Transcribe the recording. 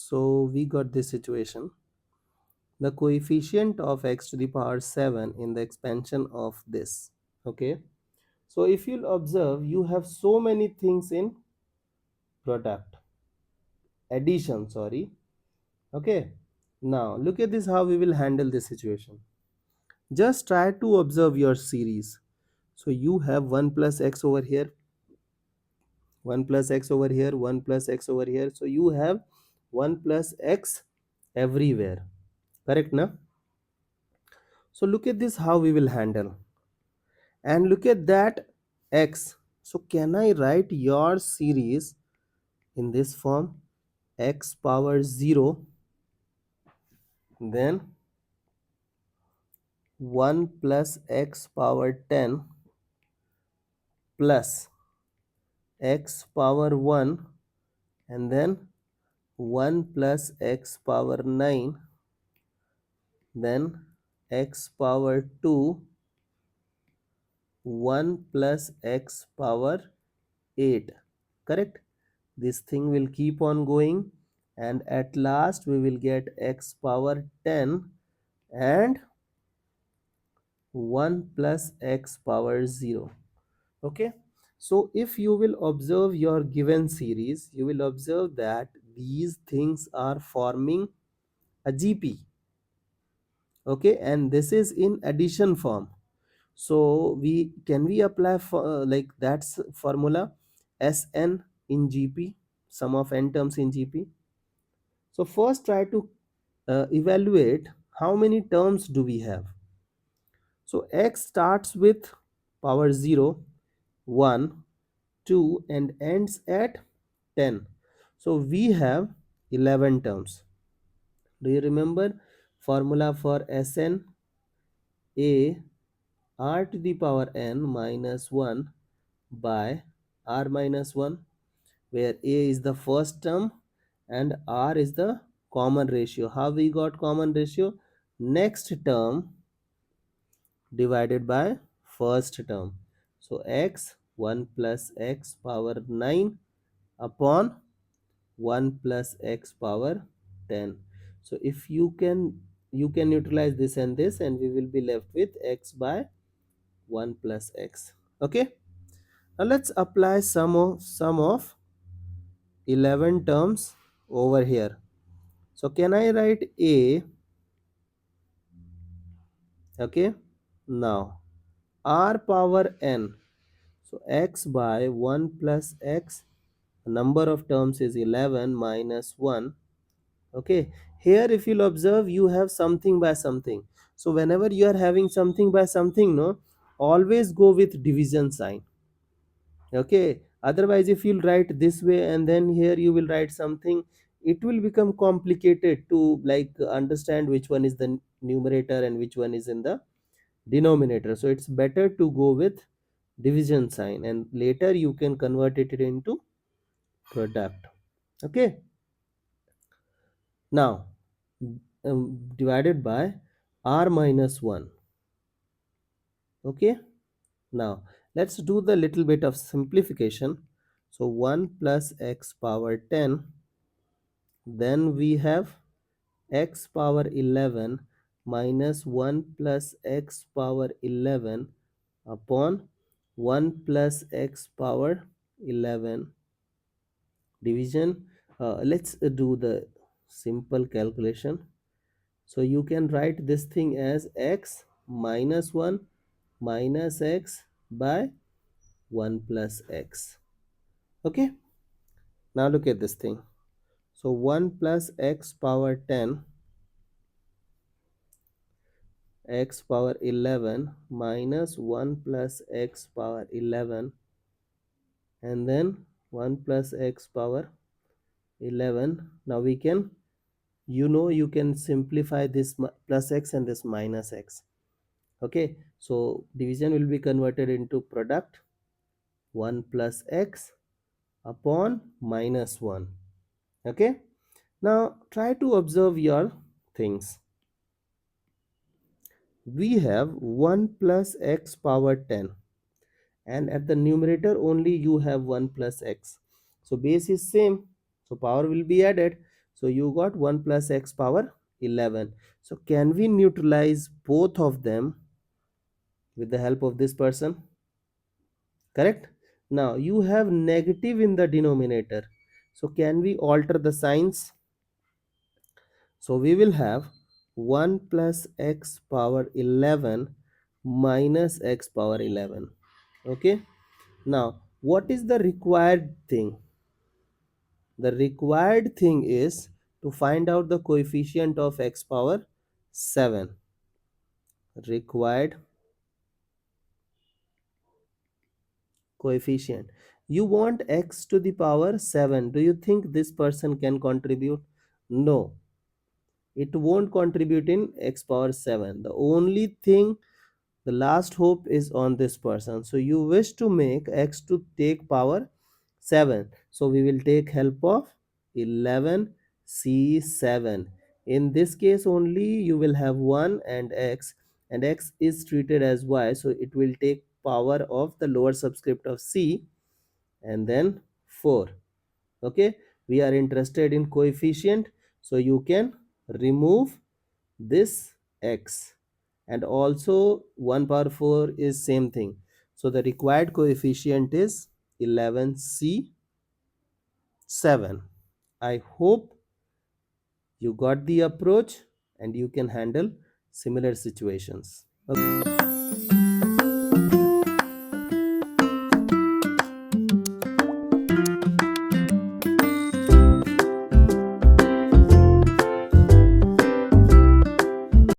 So we got this situation. The coefficient of x to the power 7 in the expansion of this. Okay. So if you'll observe, you have so many things in product. Addition, sorry. Okay. Now look at this, how we will handle this situation. Just try to observe your series. So you have 1 plus x over here, 1 plus x over here, 1 plus x over here. So you have 1 plus x everywhere. Correct, na? So look at this, how we will handle. And look at that x. So can I write your series in this form? X power 0, then 1 plus x power 10 plus x power 1, and then 1 plus x power 9, then x power 2, 1 plus x power 8. Correct? This thing will keep on going, and at last we will get x power 10 and 1 plus x power 0. Okay, so if you will observe your given series, you will observe that these things are forming a GP. Okay, and this is in addition form. So we apply for like that's formula, Sn in GP, sum of n terms in GP. So first try to evaluate how many terms do we have. So x starts with power 0, 1, 2 and ends at 10. So we have 11 terms. Do you remember formula for Sn? A r to the power n minus 1 by r minus 1, where a is the first term and r is the common ratio. How we got common ratio? Next term divided by first term. So x 1 plus x power 9 upon 1 plus x power 10. So if you can utilize this and this, and we will be left with x by 1 plus x. Okay, now let's apply sum of 11 terms over here. So can I write a? Okay, now r power n, so x by 1 plus x, number of terms is 11 minus 1. Okay, here if you'll observe, you have something by something. So whenever you are having something by something, no, always go with division sign. Okay, otherwise if you'll write this way and then here you will write something, it will become complicated to like understand which one is the numerator and which one is in the denominator. So it's better to go with division sign, and later you can convert it into product. Okay, now divided by r minus 1. Okay, now let's do the little bit of simplification. So 1 plus x power 10, then we have x power 11 minus 1 plus x power 11 upon 1 plus x power 11 division. Let's do the simple calculation. So you can write this thing as x minus 1 minus x by 1 plus x. Okay, now look at this thing. So 1 plus x power 10, x power 11 minus 1 plus x power 11, and then 1 plus x power 11. Now we can, you can simplify this plus x and this minus x. Okay, so division will be converted into product, 1 plus x upon minus 1. Okay, now try to observe your things. We have 1 plus x power 10, and at the numerator only you have 1 plus x. So base is same, so power will be added. So you got 1 plus x power 11. So can we neutralize both of them with the help of this person? Correct? Now you have negative in the denominator. So can we alter the signs? So we will have 1 plus x power 11 minus x power 11. Okay. Now what is the required thing? The required thing is to find out the coefficient of x power 7. Required coefficient. You want x to the power 7. Do you think this person can contribute? No, it won't contribute in x power 7. The only thing, the last hope is on this person. So you wish to make x to take power 7. So we will take help of 11c7. In this case only you will have 1 and x is treated as y. So it will take power of the lower subscript of c and then 4. Okay, we are interested in coefficient, so you can remove this x, and also 1 power 4 is same thing. So the required coefficient is 11c7. I hope you got the approach and you can handle similar situations. Okay.